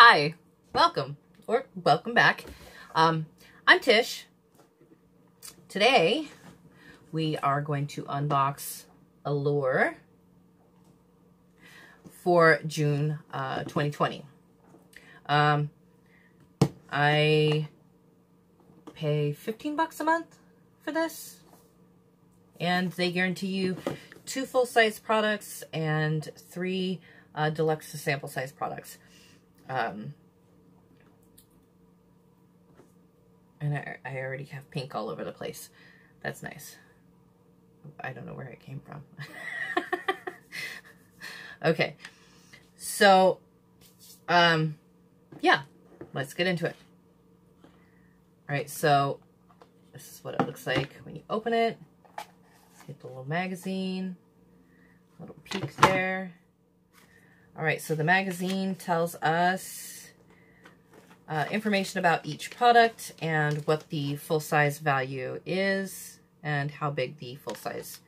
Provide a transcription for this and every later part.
Hi, welcome back. I'm Tish. Today we are going to unbox Allure for June 2020. I pay $15 a month for this, and they guarantee you 2 full-size products and 3 deluxe sample size products. And I already have pink all over the place. That's nice. I don't know where it came from. Okay. So, yeah, let's get into it. All right, so this is what it looks like when you open it. Get the little magazine, little peek there. All right, so the magazine tells us information about each product and what the full-size value is and how big the full-size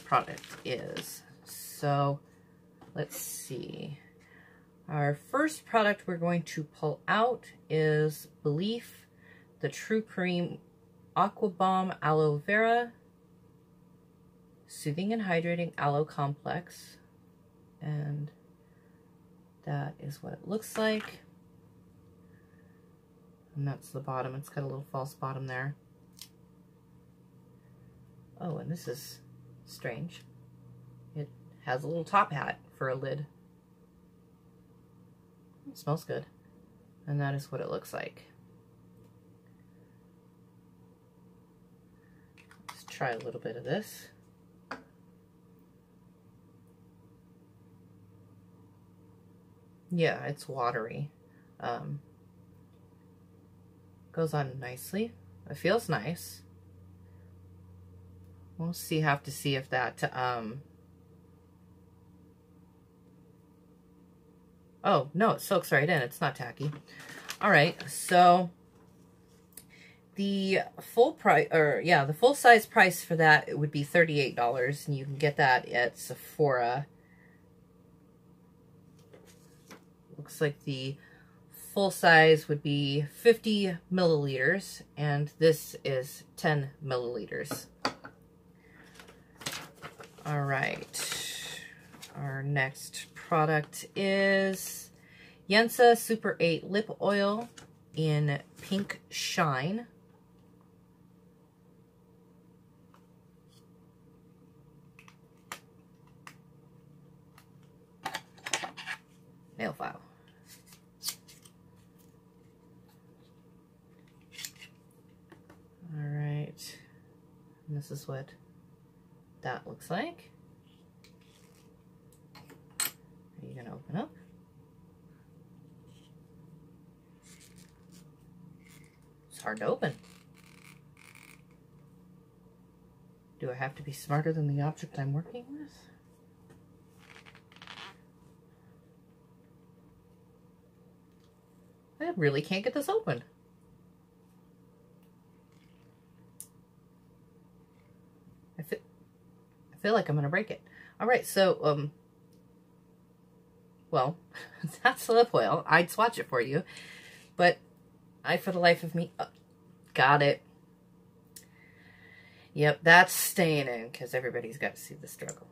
product is. So let's see. Our first product we're going to pull out is Belief, the True Creme Aqua Balm Aloe Vera Soothing and Hydrating Aloe Complex. And that is what it looks like. And that's the bottom. It's got a little false bottom there. Oh, and this is strange. It has a little top hat for a lid. It smells good. And that is what it looks like. Let's try a little bit of this. Yeah, it's watery. Goes on nicely. It feels nice. We'll see. Have to see if that. Oh no, it soaks right in. It's not tacky. All right, so the full price, or yeah, the full size price for that it would be $38, and you can get that at Sephora. Looks like the full size would be 50 milliliters, and this is 10 milliliters. All right. Our next product is Yensa Super 8 Lip Oil in Pink Shine. Nail file. All right, and this is what that looks like. Are you gonna open up? It's hard to open. Do I have to be smarter than the object I'm working with? I really can't get this open. I feel like I'm gonna break it. All right, so well, that's the lip oil. I'd swatch it for you, but for the life of me, got it. Yep, that's staying in because everybody's got to see the struggle.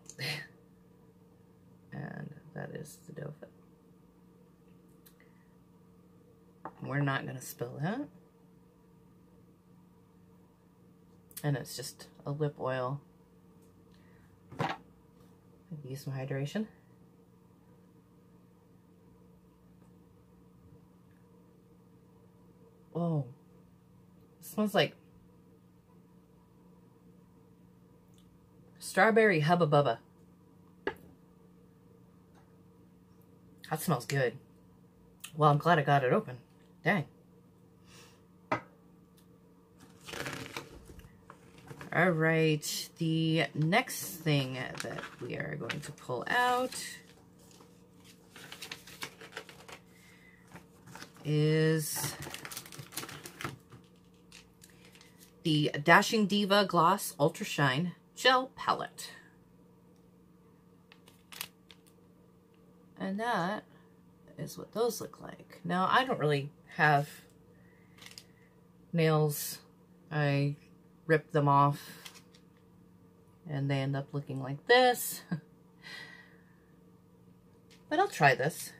And that is the dough fit. We're not gonna spill that. And it's just a lip oil. Use some hydration. Oh, it smells like strawberry Hubba Bubba. That smells good. Well, I'm glad I got it open. Dang. All right, the next thing that we are going to pull out is the Dashing Diva Gloss Ultra Shine Gel Palette. And that is what those look like. Now, I don't really have nails. I rip them off and they end up looking like this. But I'll try this.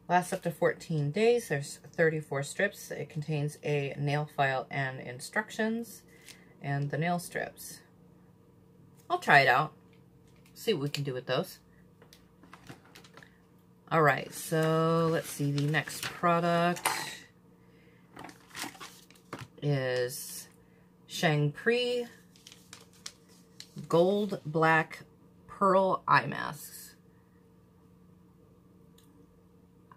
Lasts up to 14 days. There's 34 strips. It contains a nail file and instructions and the nail strips. I'll try it out. See what we can do with those. All right, so let's see. The next product is Shang Gold Black Pearl Eye Masks.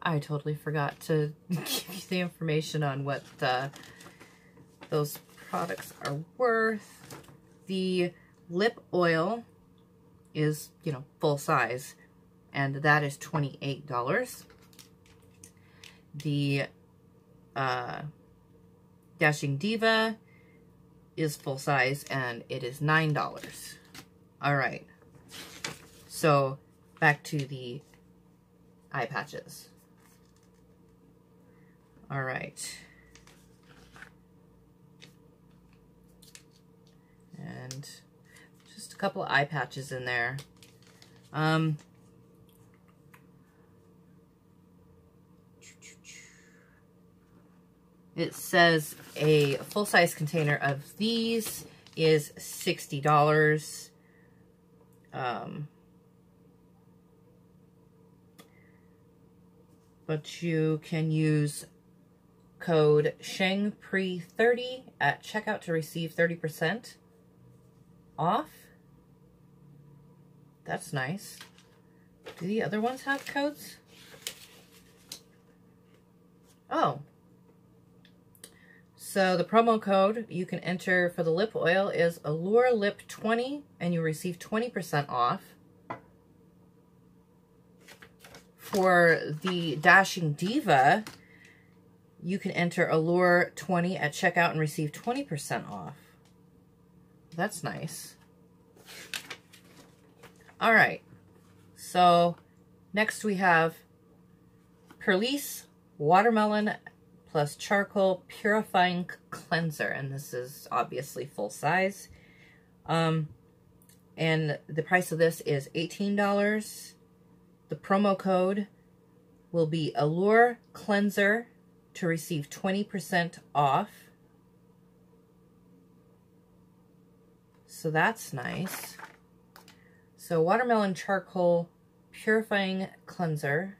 I totally forgot to give you the information on what those products are worth. The lip oil is, you know, full size, and that is $28. The Dashing Diva is full size, and it is $9. All right, so back to the eye patches. All right. And just a couple of eye patches in there. It says a full-size container of these is $60. But you can use code SHANGPRE30 at checkout to receive 30% off. That's nice. Do the other ones have codes? Oh. So the promo code you can enter for the lip oil is Allure Lip 20, and you receive 20% off. For the Dashing Diva, you can enter Allure 20 at checkout and receive 20% off. That's nice. All right. So next we have Perlice Watermelon plus Charcoal Purifying Cleanser, and this is obviously full size. And the price of this is $18. The promo code will be Allure Cleanser to receive 20% off. So that's nice. So Watermelon Charcoal Purifying Cleanser,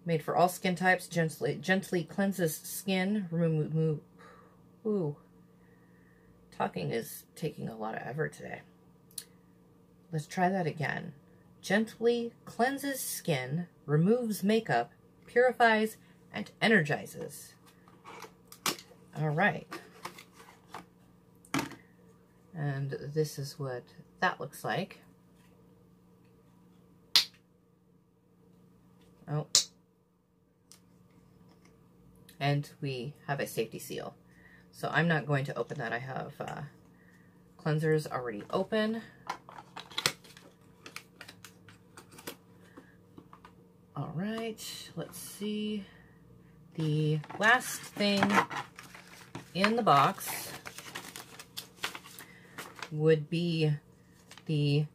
made for all skin types, gently cleanses skin, talking is taking a lot of effort today. Let's try that again. Gently cleanses skin, removes makeup, purifies, and energizes. All right. And this is what that looks like. Oh. And we have a safety seal. So I'm not going to open that. I have cleansers already open. All right, let's see. The last thing in the box would be the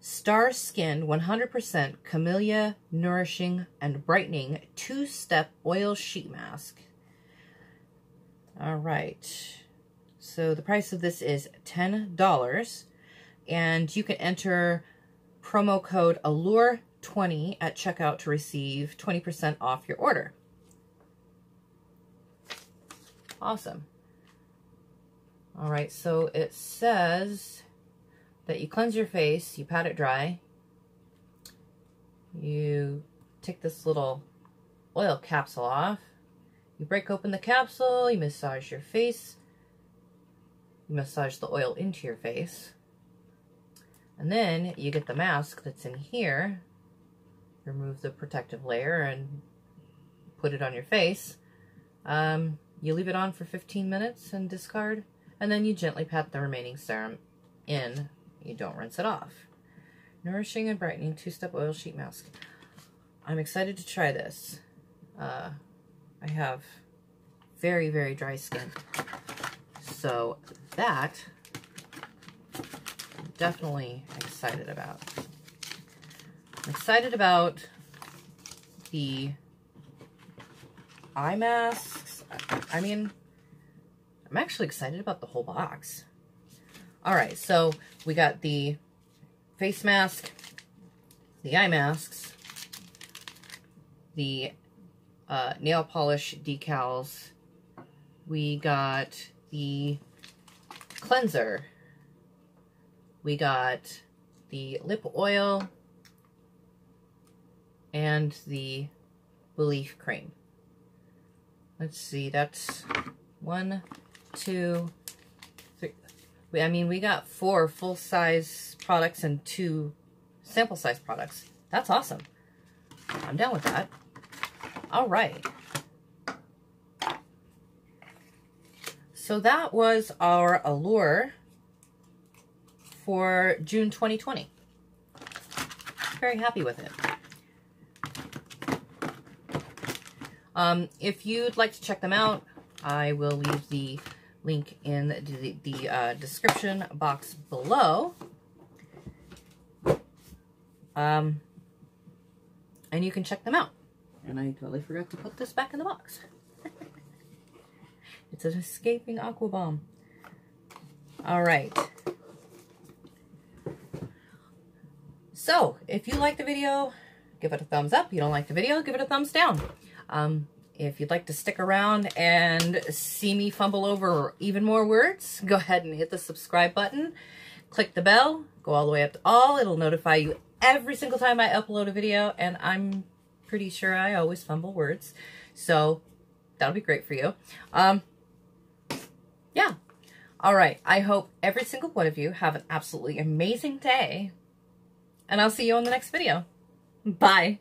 Star Skin 100% Camellia Nourishing and Brightening 2-Step Oil Sheet Mask. All right, so the price of this is $10, and you can enter promo code Allure20 at checkout to receive 20% off your order. Awesome. All right, so it says that you cleanse your face, you pat it dry, you take this little oil capsule off, you break open the capsule, you massage your face, you massage the oil into your face, and then you get the mask that's in here, remove the protective layer and put it on your face. You leave it on for 15 minutes and discard, and then you gently pat the remaining serum in. You don't rinse it off. Nourishing and Brightening 2-Step Oil Sheet Mask. I'm excited to try this. I have very, very dry skin. So that I'm definitely excited about. I'm excited about the eye masks. I mean, I'm actually excited about the whole box. All right, so we got the face mask, the eye masks, the nail polish decals. We got the cleanser. We got the lip oil and the Belief cream. Let's see, that's 1, 2, 3. I mean, we got 4 full-size products and 2 sample-size products. That's awesome. I'm down with that. All right. So that was our Allure for June 2020. Very happy with it. If you'd like to check them out, I will leave the link in the description box below. And you can check them out. And I totally forgot to put this back in the box. It's an escaping Aqua Balm. All right. So, if you like the video, give it a thumbs up. If you don't like the video, give it a thumbs down. If you'd like to stick around and see me fumble over even more words, go ahead and hit the subscribe button. Click the bell. Go all the way up to all. It'll notify you every single time I upload a video, and I'm pretty sure I always fumble words. So, that'll be great for you. Yeah. All right. I hope every single one of you have an absolutely amazing day. And I'll see you on the next video. Bye.